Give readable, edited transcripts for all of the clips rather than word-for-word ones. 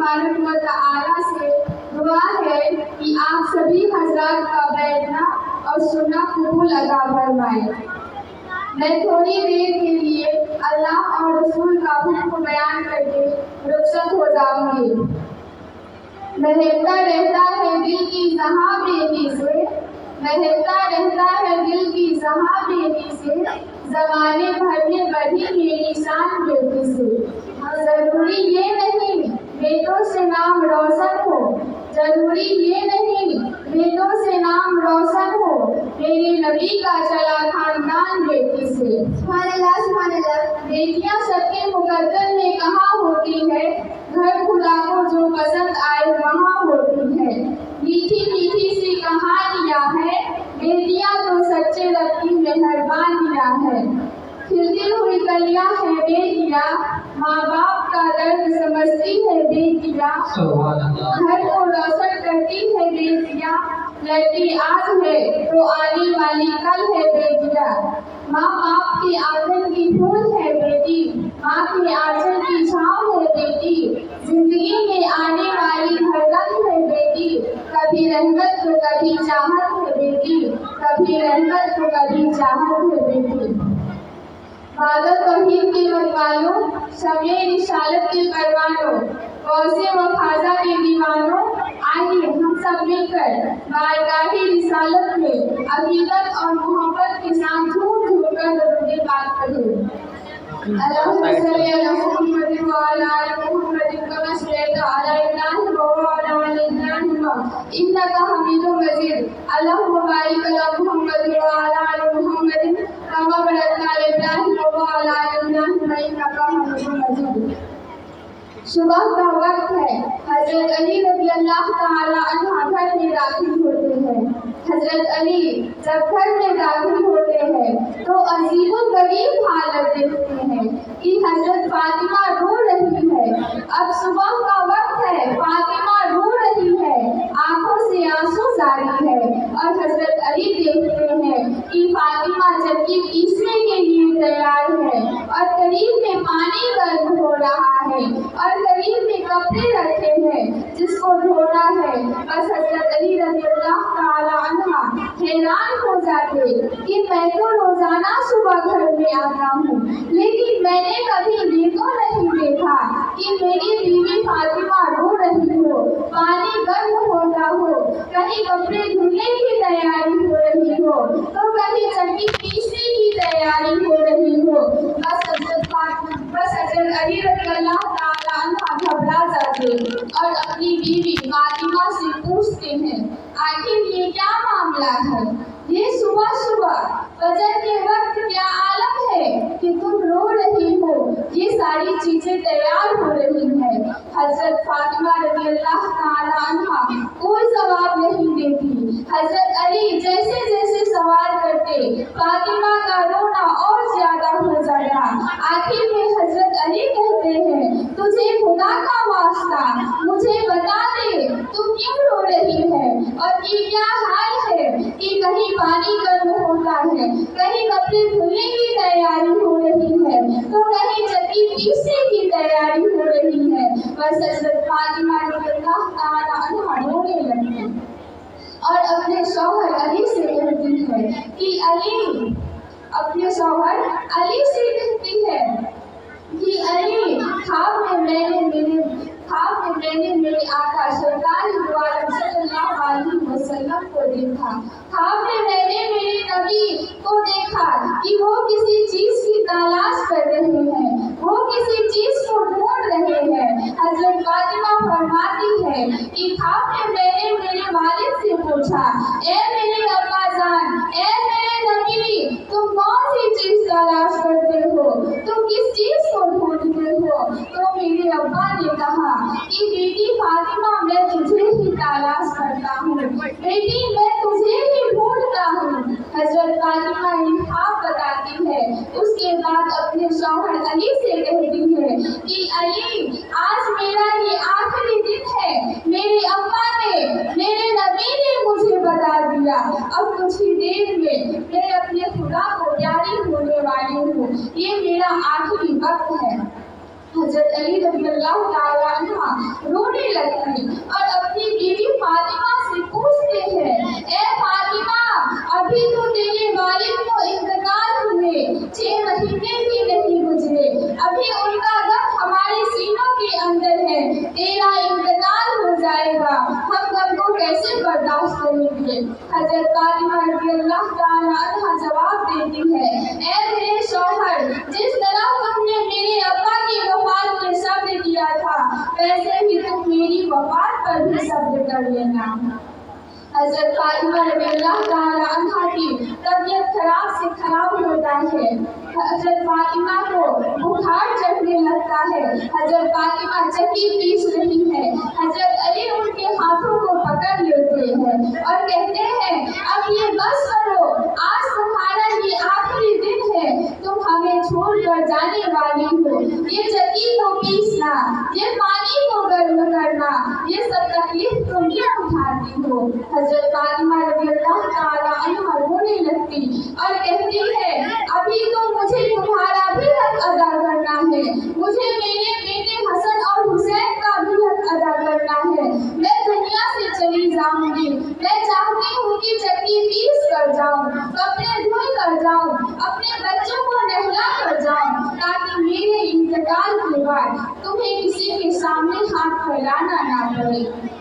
तबारक व तआला से दुआ है कि आप सभी हजरात का बैठना और सुनना कबूल अता फरमाए। मैं थोड़ी देर के लिए अल्लाह और रसूल का हुक्म बयान करके रुखसत हो जाऊंगी। महकता रहता है दिल की जहां बेनी से, महकता रहता है दिल की जहां बेनी से, ज़माने भर में बढ़ी मेरी शान बेटी से। जरूरी ये नहीं बेटों से नाम रोशन हो, जरूरी ये नहीं बेटों से नाम रोशन हो, मेरे नबी का चला खानदान बेटी से। सुभान अल्लाह। बेटियां सबके मुकद्दर में कहाँ होती है, घर खुदा को जो पसंद आए वहाँ होती है। मीठी मीठी सी कहानियाँ है, बेटियां तो सच्चे रब की मेहरबानियाँ है। खिलती हुई कलियाँ है बेटियां, माँ बाप का दर्द समझती है बेटियां, घर को रोशन करती है बेटियां, लड़की आज है तो आने वाली कल है बेटियां। माँ बाप के आंचल की फूल है बेटी, माँ के आंचल की छाँव है बेटी, जिंदगी में आने वाली धड़कन है बेटी, कभी रहमत तो कभी चाहत है बेटी, कभी रहमत तो कभी चाहत है बेटी। बादल तौहीद के मतवालों, शमे रिसालत के परवानों, गौसे व खाजा के दीवानों, आइए हम सब मिलकर बारगाहे रिसालत में अकीदत और मोहब्बत के साथ झूम झूम कर दरूद पाक पढ़ें। अल्लाहुम्मा सल्ली अला मुहम्मद व अला आलि मुहम्मद कमा सल्लैता अला इब्राहीम व अला आलि इब्राहीम इन्नका हमीदुम मजीद। अल्लाहुम्मा बारिक अला मुहम्मद व अला आलि मुहम्मद कमा बारकता अला इब्राहीम व अला आलि इब्राहीम इन्नका हमीदुम मजीद। सुबह का वक्त है, हजरत अली रज़ी अल्लाह ताला अन्हु घर में दाखिल होते हैं। हजरत अली जब घर में दाखिल होते हैं तो अजीबोगरीब हालत देखते हैं कि हजरत फातिमा रो रही है। अब सुबह का वक्त है, फातिमा रो रही है, आंखों से आंसू जारी है और हजरत अली देखते हैं कि फातिमा चक्की पीसने के लिए तैयार है और करीब में पानी गर्म हो रहा है और करीब में कपड़े रखे हैं जिसको धोना है। बस हजरत अली रज़ी अल्लाह ताला अन्हा हैरान हो जाते कि मैं तो रोजाना सुबह घर में आता हूँ, लेकिन मैंने कभी ये तो नहीं देखा कि मेरी बीवी फातिमा रो रही हो, पानी गर्म होता हो, कहीं कपड़े धुलने की तैयारी हो रही हो तो कहीं चक्की पीसने की तैयारी हो रही हो। बस हजरत अली रज़ी अल्लाह ताला अन्हा घबरा जाते और अपनी बीवी फातिमा से पूछते हैं, आखिर ये क्या मामला है, ये सुबह सुबह फजर के वक्त क्या आलम है कि तुम रो रही हो, ये सारी चीजें तैयार हो रही हैं। हजरत फातिमा रज़ी अल्लाह ताला अन्हा कोई जवाब नहीं देती। हजरत अली जैसे जैसे सवाल करते, फातिमा का रोना और ज्यादा हो जाता। आखिर में हजरत अली कहते हैं, तुझे खुदा का वास्ता मुझे बता दे तू क्यों रो रही है और ये क्या हाल है कि कहीं पानी गर्म होता है, कहीं कपड़े धुलने की तैयारी हो रही है तो कहीं चक्की पीसने की तैयारी हो रही है। बस हजरत फातिमा रज़ी अल्लाह ताला अन्हा रोने लगती और अपने शौहर अली से कहती है कि अली, अपने शौहर अली से कहती है कि अली, ख्वाब में मैंने मेरे आका सरकार दो आलम सल्लल्लाहु अलैहि वसल्लम को देखा। ख्वाब में मैंने मेरे नबी को देखा कि वो किसी चीज की तलाश कर रहे हैं, वो किसी चीज को ढूंढ रहे हैं। हजरत फातिमा फरमाती है कि ख्वाब में मैंने मेरे वालिद से पूछा, ए मेरे अब्बा जान, ए मेरे नबी, तुम कौन सी चीज तलाश करते हो, तुम किस चीज को ढूंढते हो? तो मेरे अब्बा ने कहा कि बेटी फातिमा, मैं तुझे ही तलाश करता हूँ, बेटी मैं तुझे ही ढूंढता हूँ। हजरत फातिमा ख्वाब बताती है, उसके बाद अपने शौहर अली से कहती है कि अली, आज मेरा ये आखिरी दिन है, मेरे अब्बा ने, मेरे नबी ने मुझे बता दिया, अब कुछ ही देर में मैं अपने खुदा को प्यारी होने वाली हूँ, ये मेरा आखिरी वक्त है। हजरत अली रज़ी अल्लाह ताला अन्हा रोने कैसे बर्दाश्त करेंगे। हजरत फातिमा रज़ी अल्लाह ताला अन्हा जवाब देती है, ऐ मेरे शौहर, जिस तरह तुमने मेरे अब्बा की वफात पर सब्र किया था, वैसे ही तुम मेरी वफात पर भी सब्र कर लेना। हजरत फातिमा रज़ियल्लाहु ताला अन्हा की तबीयत खराब से खराब होता है। हजरत फातिमा को बुखार चढ़ने लगता है। हजरत फातिमा चक्की पीस रही है। हजरत अली उनके हाथों को पकड़ लेते हैं और कहते हैं, अब ये बस करो, आज तुम्हारा ये आखिरी दिन है, तुम हमें छोड़कर जाने वाली हो। ये चक्की को पीसना, ये पानी को गर्म करना, ये सब तकलीफ तुम क्यों उठाती हो। हजरत फातिमा रज़ियल्लाहु ताला अन्हा रोने लगती और कहती है, अभी तो मुझे तुम्हारा भी हक अदा करना है, मुझे मेरे बेटे हसन और हुसैन का भी हक अदा करना है। मैं दुनिया से चली जाऊंगी, मैं चाहती हूँ कि चक्की पीस कर जाऊं, कपड़े धुल कर जाऊं, अपने बच्चों को नहला कर जाऊं, ताकि मेरे इंतकाल के बाद तुम्हें किसी के सामने हाथ फैलाना ना पड़े।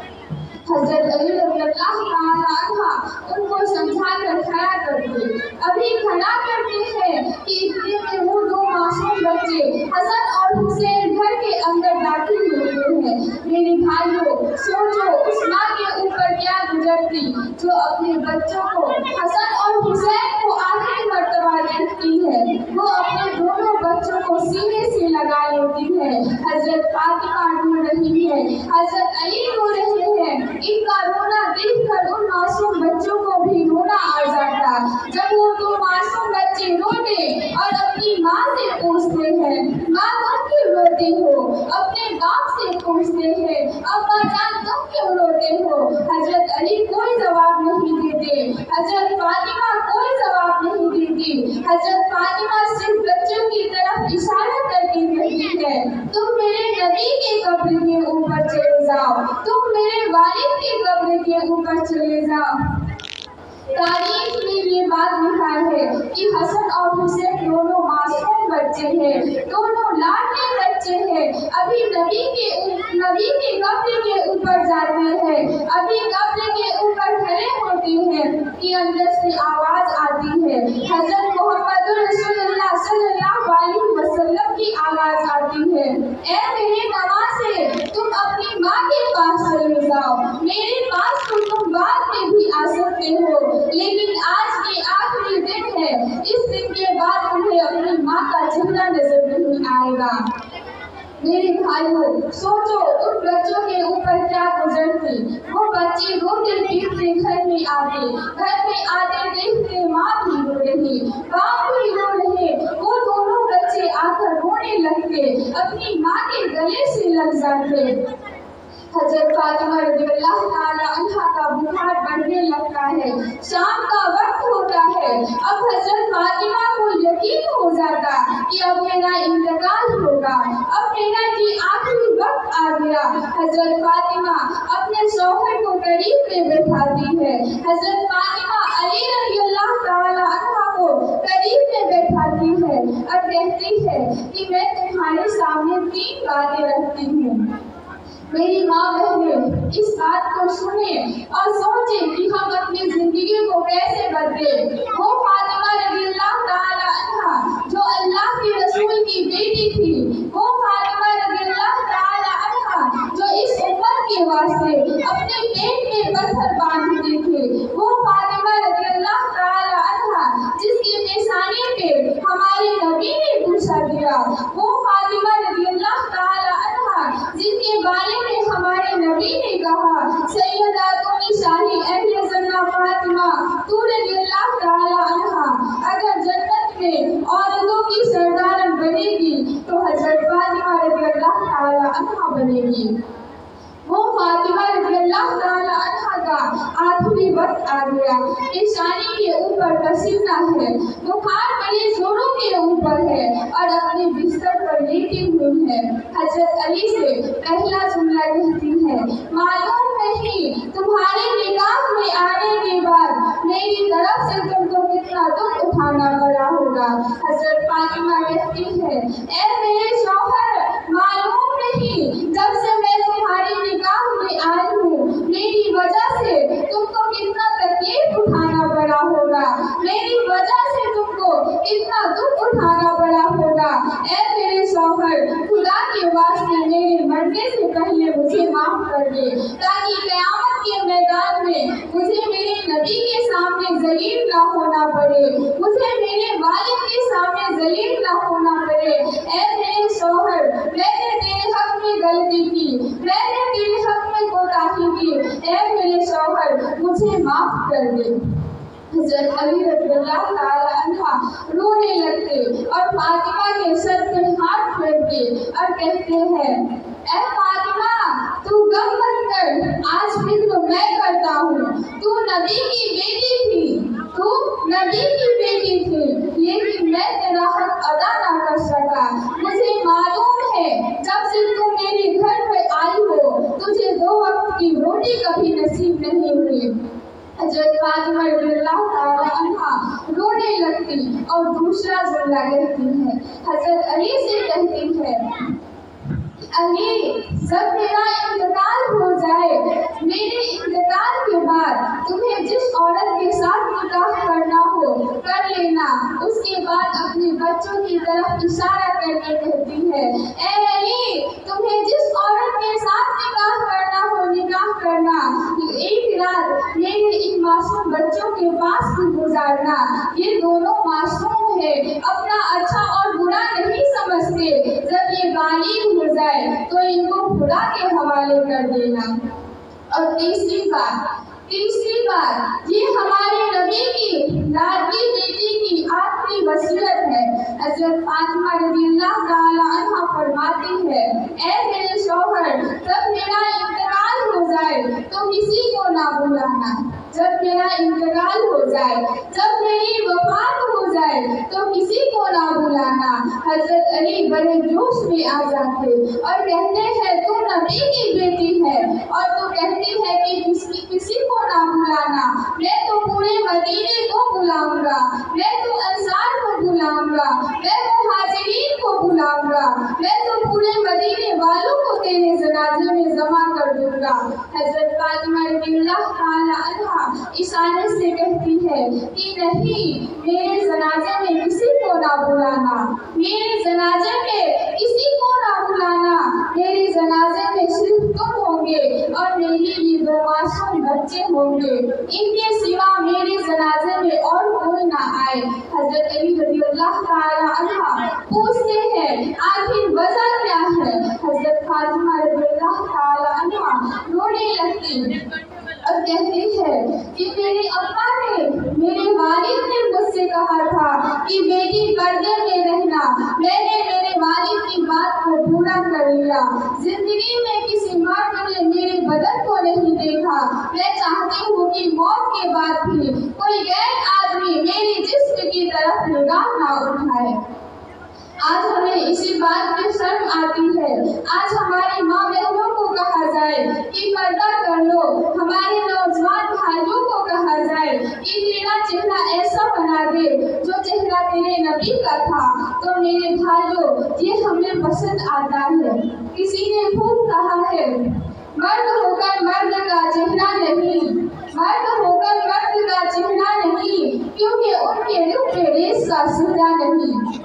हजरत अली रज़ियल्लाहु ताला अन्हा उनको समझा कर खड़ा करते, अभी खड़ा करते हैं कि इतने में वो दो मासूम बच्चे हसन और हुसैन घर के अंदर दाखिल होते हैं। मेरे भाइयों, सोचो उस माँ के ऊपर क्या गुजरती जो अपने बच्चों को हसन और हुसैन को आखिरी मर्तबा देखती है। वो अपने दोनों बच्चों को सीने से लगा लेती है। हजरत फातिमा रो रही है, हजरत अली रो रहे हैं। इनका रोना देखकर उन मासूम बच्चों को भी रोना आ जाता। जब वो दो मासूम बच्चे रोते और अपनी माँ से पूछते हैं, माँ तुम क्यों रोती हो, अपने बाप से पूछते हैं, अब्बा जान तुम क्यों रोते हो। हजरत अली कोई जवाब नहीं देते, हजरत फातिमा कोई जवाब नहीं देती। हजरत फातिमा सिर्फ बच्चों की तरफ इशारा करके कहती है, तुम मेरे नबी के कब्र के ऊपर चले जाओ, तुम मेरे वालिद के कब्र के ऊपर चले जाओ। तारीख में ये बात लिखा है कि हसन और हुसैन दोनों मासूम बच्चे हैं, दोनों लाडले बच्चे हैं। अभी नबी के कब्र के ऊपर जाते हैं, अभी कब्र के ऊपर खड़े होते हैं कि अंदर से आवाज आती है, हजरत मोहम्मद रसूलुल्लाह सल्लल्लाहु अलैहि वसल्लम की आवाज आती है, ऐ मेरे नवासे, तुम अपनी माँ के पास चले जाओ, मेरे पास तो तुम बाद में भी आ सकते हो, लेकिन आज ये आखिरी दिन है, इस दिन के बाद तुम्हें अपनी माँ का चेहरा नजर नहीं आएगा। मेरे भाइयों, सोचो उन बच्चों के ऊपर क्या गुजरती। वो बच्चे रोते पीटते घर में आते देखते माँ भी रो रही, बाप भी रो रहे। वो दोनों बच्चे आकर रोने लगते, अपनी माँ के गले से लग जाते। हजरत फातिमा रज़ियल्लाहु ताला अन्हा का बुखार बढ़ने लगता है। शाम का वक्त होता है। अब हजरत फातिमा को यकीन हो जाता कि अब मेरा इंतकाल होगा, अब मेरा ये आखिरी वक्त आ गया। हजरत फातिमा अपने शौहर को करीब में बैठाती है। हजरत फातिमा अली रज़ियल्लाहु ताला अन्हा को करीब में बैठाती है और कहती है कि मैं तुम्हारे सामने 3 बातें रखती हूँ। मेरी माँ बहनें इस बात को सुने और सोचे कि हम अपनी जिंदगी को कैसे बदले। वो फातिमा रज़ियल्लाहु ताला अन्हा जो अल्लाह के रसूल की बेटी थी, वो फातिमा रज़ियल्लाहु ताला अन्हा जो इस उम्मत के वास्ते अपने पेट में पत्थर बांधते थे, वो फातिमा रज़ियल्लाहु ताला अन्हा जिसके पेशानी पे हमारे नबी ने पूछा दिया, वो फातिमा रज़ियल्लाहु ताला अन्हा जिनके बारे में हमारे नबी ने कहा, सैयदातुन शाही अहले जन्नत फातिमा तू रज़ियल्लाहु ताला अन्हा अगर जन्नत में औरतों की सरदारन बनेगी तो हजरत फातिमा रज़ियल्लाहु ताला अन्हा बनेगी। वो फातिमा रज़ियल्लाहु ताला अन्हा का आखिरी वक्त आ गया। पेशानी के ऊपर पसीना है, बुखार बड़े जोरों के ऊपर है और अपने बिस्तर पर लेटी हुई है। हजरत अली से पहला जुमला कहती है, मालूम नहीं तुम्हारे निकाह में आने के बाद मेरी तरफ से तुमको कितना दुख उठाना पड़ा होगा। हजरत फातिमा कहती है, ऐ मेरे शौहर, मालूम नहीं जब से मैं तुम्हारी निकाह में आई हूँ, मेरी वजह से पहले मुझे माफ कर दे, ताकि क़यामत के मैदान में मुझे मेरे नबी के सामने जलील ना होना पड़े, मुझे मेरे वालिद के सामने जलील ना होना पड़े। ऐ मेरे शौहर, मैंने तेरे हक में गलती की, मैंने तेरे हक में कोताही की, ऐ मेरे शौहर मुझे माफ कर दे। हज़रत अली रज़ियल्लाहु ताला अन्हा रोने लगते और फातिमा के सर पे हाथ फेरते और कहते हैं, ऐ फातिमा, तू गम मत कर, आज फिक्र मैं करता हूँ। तू नबी की बेटी थी, तू नबी की बेटी थी, लेकिन मैं तेरा हक अदा ना कर सका। मुझे मालूम है जब से तू मेरे घर पे आई हो, तुझे 2 वक्त की रोटी कभी नसीब नहीं हुई। हज़रत फातिमा रज़ियल्लाहु ताला अन्हा रोने लगती और दूसरा जुमला कहती है, हज़रत अली से कहती है, अली, जब मेरा इंतकाल हो जाए, मेरे इंतकाल के बाद तुम्हें जिस औरत के साथ निकाह करना हो कर लेना। उसके बाद अपने बच्चों की तरफ इशारा करके कहती है, ऐ अली, तुम्हें जिस औरत के साथ निकाह करना हो निकाह करना, एक रात मेरे इन मासूम बच्चों के पास भी गुजारना। ये दोनों मासूम है, अपना अच्छा और बुरा नहीं समझते, जब ये बालिग हो जाए तो इनको खुदा के हवाले कर देना। और तीसरी बात, ये हमारे नबी की लाडली बेटी की आखिरी वसीयत है। हज़रत फातिमा रज़ियल्लाहु ताला अन्हा फरमाती है, ऐ मेरे शौहर, जब मेरा इंतकाल हो जाए तो किसी को ना बुलाना। जब मेरा इंतकाल हो जाए, जब मेरी वफात हो जाए तो किसी को ना बुलाना। हज़रत अली बड़े जोश में आ जाते और कहते हैं, तू नबी की बेटी है और तू कहती है कि किसी को ना बुलाना। मैं तो पूरे मदीने को बुलाऊंगा, मैं तो अंसार को बुलाऊंगा, मैं मुहाजिरीन को बुलाऊंगा, मैं तो पूरे मदीने वालों को तेरे जनाजे में जमा कर दूंगा। हज़रत फातिमा रज़ियल्लाहु ताला अन्हा इशारे से कहती है कि नहीं, मेरे जनाजे में किसी को ना बुलाना, मेरे जनाजे में किसी को ना बुलाना, मेरे जनाजे में सिर्फ तुम होंगे और मेरे ये 2 मासूम बच्चे होंगे, इनके सिवा मेरे जनाजे में और कोई ना आए। हज़रत अली रज़ियल्लाहु ताला अन्हा पूछते हैं, आखिर वजह क्या है? हज़रत फातिमा रज़ियल्लाहु ताला अन्हा रोने लगती और कहती है कि मेरे अब्बा ने, मेरे वालिद ने मुझसे कहा था कि बेटी पर्दे में रहना। मैंने मेरे वालिद की बात को पूरा कर लिया। जिंदगी में किसी मर्द ने मेरे बदन को नहीं देखा। मैं चाहती हूँ कि मौत के बाद भी कोई गैर आदमी मेरी जिस्म की तरफ निगाह ना उठाए। आज हमें इसी बात पे शर्म आती है। आज हमारी माँ बहनों को कहा जाए कि पर्दा कर लो, हमारे नौजवान भाइयों को कहा जाए कि तेरा चेहरा ऐसा बना दे जो चेहरा तेरे नबी का था। तो मेरे भाइयों, ये हमें पसंद आता है। किसी ने खूब कहा है, मर्द होकर मर्द का चेहरा नहीं, मर्द होकर मर्द का चेहरा नहीं, क्योंकि उनके रुख पे रेस का सेहरा नहीं।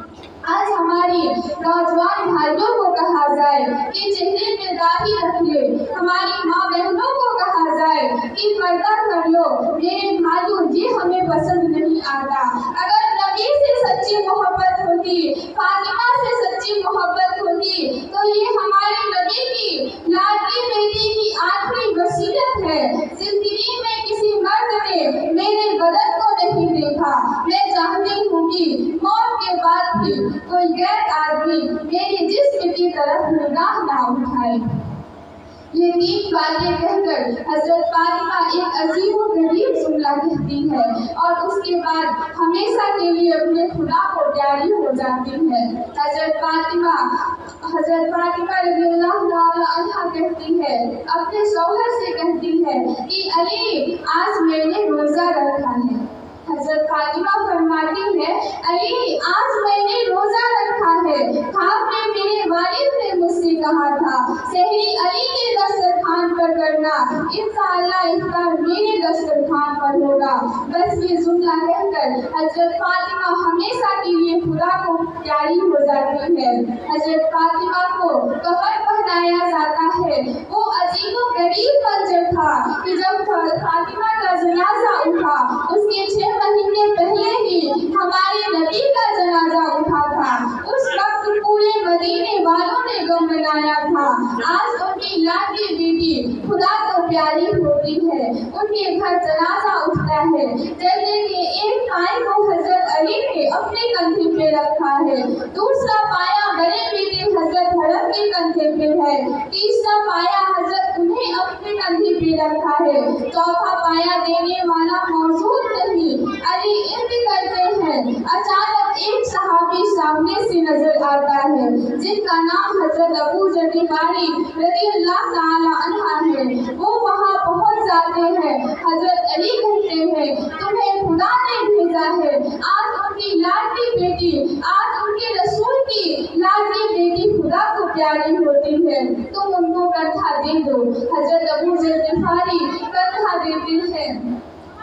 आज हमारी नौजवान भाइयों को कहा जाए कि चेहरे पे दाढ़ी रख ले, हमारी माँ बहनों को कहा जाए कि पर्दा कर लो। मेरे भाइयों, ये हमें पसंद नहीं आता। अगर नबी से सच्ची मोहब्बत होती, फातिमा से सच्ची मोहब्बत होती, तो ये हमारे नबी की लाडली बेटी की आखिरी वसीयत है। जिंदगी में किसी मर्द ने मेरे बदन को नहीं देखा। मैं चाहती हूँ कि मौत के बाद भी कोई गैर आदमी मेरी जिस्म की तरफ निगाह ना उठाए। ये 3 बातें कहकर हज़रत फातिमा एक अजीब व गरीब जुमला कहती है और उसके बाद हमेशा के लिए अपने खुदा को प्यारी हो जाती है। हज़रत फातिमा रज़ियल्लाहु ताला अन्हा कहती है, अपने शौहर से कहती है कि अली, आज मैंने रोज़ा रखा है। حضرت فاطمہ فرماتی ہے علی آج میں نے روزہ رکھا ہے، خواب میں میرے والد نے مجھ سے کہا تھا سحری علی کے دسترخوان پر کرنا، انشاءاللہ افطار میرے دسترخوان پر ہوگا۔ بس یہ جملہ کہہ کر حضرت فاطمہ ہمیشہ کے لیے خدا کو پیاری ہو جاتی ہے۔ حضرت فاطمہ کو کفن پہنایا جاتا ہے۔ وہ عجیب و غریب منظر تھا کہ جب فاطمہ کا جنازہ اٹھا اس کے 6 مہینے پہلے ہی ہمارے نبی کا جنازہ اٹھا تھا۔ اس وقت پورے مدینے والوں نے غم منایا تھا۔ آج ان کی لاڈلی بیٹی خدا کو پیاری ہوتی ہے، ان کے گھر جنازہ اٹھتا ہے۔ جلدے کے ایک پائے کو حضرت علی نے اپنے کندھے پہ رکھا ہے، دوسرا پایا بڑے بیٹے حضرت حرم کے کندھے پہ ہے، تیسرا پایا حضرت انہیں اپنے کندھے پہ رکھا ہے، چوتھا پایا دینے والا موجود نہیں۔ علی ارد کرتے ہیں، اچانک ایک صحابی سامنے سے نظر آتا ہے جن کا نام حضرت ابو ذر غفاری رضی اللہ تعالی عنہ ہے۔ وہ وہاں پہنچ جاتے ہیں۔ حضرت علی کہتے ہیں تمہیں خدا نے بھیجا ہے، آج ان کی لاڈلی بیٹی، آج ان کے رسول کی لاڈلی بیٹی خدا کو پیاری ہوتی ہے، تم ان کو کندھا دے دو۔ حضرت ابو ذر غفاری کندھا دیتے ہیں۔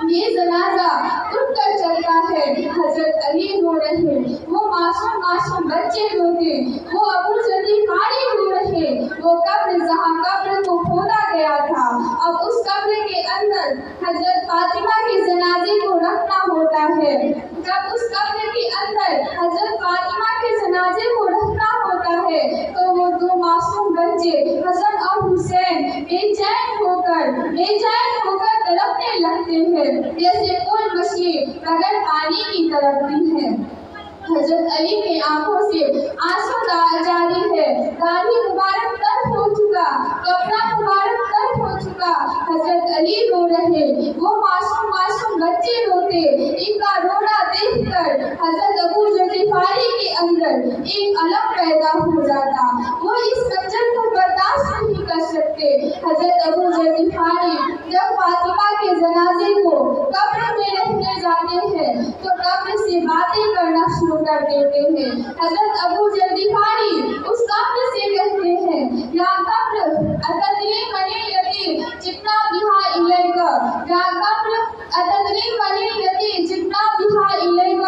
یہ جنازہ اٹھ کر چلتا ہے، حضرت علی رو رہے، وہ معصوم بچے روتے، وہ ابو ذر غفاری رو رہے۔ وہ قبر جہاں قبر کو کھودا گیا تھا، اب اس قبر کے اندر حضرت فاطمہ کے جنازے کو رکھنا ہوتا ہے۔ جب اس قبر کے اندر حضرت فاطمہ کے جنازے کو رکھنا ہوتا ہے تو وہ 2 معصوم بچے حسن اور حسین بے چین ہو کر تڑپنے لگتے ہیں جیسے کوئی مچھلی بغیر پانی کی تڑپتی ہے۔ حضرت علی کے آنکھوں سے آنسو جاری ہے، داڑھی مبارک تر ہو چکا، کپڑا مبارک تر ہو چکا، حضرت علی رو رہے، وہ معصوم بچے روتے۔ ان کا رونا دیکھ کر حضرت ابو ذر غفاری کے اندر ایک الم پیدا ہو جاتا، وہ اس منظر کو برداشت نہیں کر سکتے۔ حضرت ابو ذر غفاری جب فاطمہ کے جنازے کو قبر میں رکھنے جاتے ہیں تو قبر سے باتیں کرنا شروع کر دیتے ہیں۔ حضرت ابو ذر غفاری اس قبر سے کہتے ہیں یا قبر اتدری من الذی جئنا بہا الیک، یا قبر اتدری من الذی جئنا بہا الیک،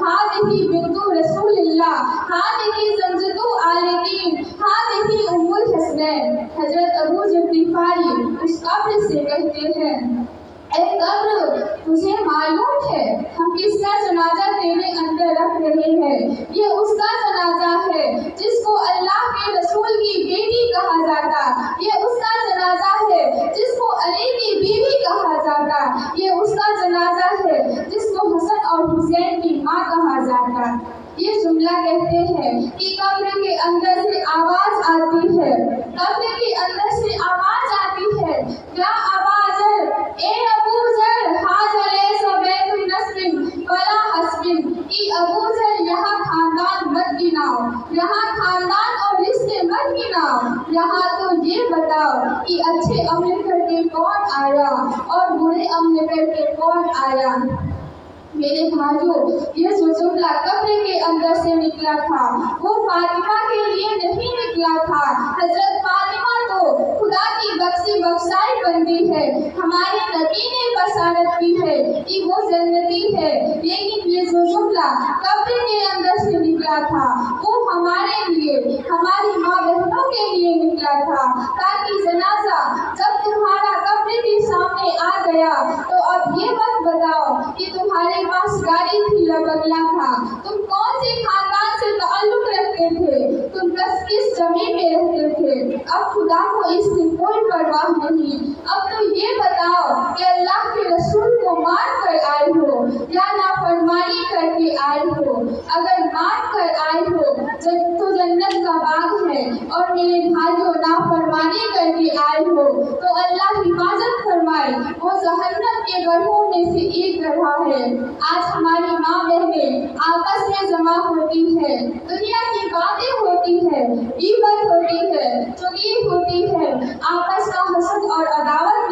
ہذہ بنت رسول اللہ، ہذہ زوجۃ آل دین، ہذہ ام الحسنین۔ حضرت ابو ذر غفاری اس قبر سے کہتے ہیں اے قبر تجھے معلوم ہے ہم کس کا جنازہ تیرے اندر رکھ رہے ہیں؟ یہ اس کا جنازہ ہے جس کو اللہ کے رسول کی بیٹی کہا جاتا، یہ اس کا جنازہ ہے جس کو علی کی بیوی کہا جاتا، یہ اس کا جنازہ ہے جس کو حسن اور حسین کی ماں کہا جاتا۔ یہ جملہ کہتے ہیں کہ قبر کے اندر سے آواز آتی ہے، قبر کے اندر سے آواز آتی ہے یا ابا ذر، اے ابو ذر، ھذا لیس بیت نسب ولا حسب، کہ ابو ذر یہاں خاندان مت گناؤ، یہاں خاندان اور رشتے مت گناؤ، یہاں تو یہ بتاؤ کہ اچھے عمل کر کے کون آیا اور برے عمل کر کے کون آیا۔ میرے بھائیوں، یہ جو جملہ قبر کے اندر سے نکلا تھا وہ فاطمہ کے لیے نہیں نکلا تھا۔ حضرت فاطمہ تو خدا کی بخشائی بندی ہے، ہمارے نبی نے بشارت کی ہے کہ وہ جنتی ہے، لیکن یہ جو جملہ قبر کے اندر سے نکلا تھا وہ ہمارے لیے، ہماری ماں بہنوں کے لیے نکلا تھا، تاکہ جنازہ جب تمہارا قبر کے سامنے آ گیا تو اب یہ مت بتاؤ کہ تمہارے پاس گاڑی تھی یا بنگلہ تھا، تم کون سے خاندان سے تعلق رکھتے تھے، تم کس زمین میں رہتے تھے، اب خدا کو اس کی کوئی پرواہ نہیں۔ اب تو یہ بتاؤ کہ اللہ کے رسول کو مان کر آئے ہو یا نافرمانی کر کے آئے ہو۔ اگر مان کر آئے ہو تو جنت کا باغ ہے، اور میرے بھائیوں نافرمانی کر کے آئے ہو تو اللہ حفاظت فرمائے، وہ جہنم کے گڑھوں میں سے ایک گڑھا ہے۔ آج ہماری ماں بہنیں آپس میں جمع ہوتی ہے، دنیا کی باتیں ہوتی ہے، غیبت ہوتی ہے، چغلی ہوتی ہے، آپس کا حسد اور عداوت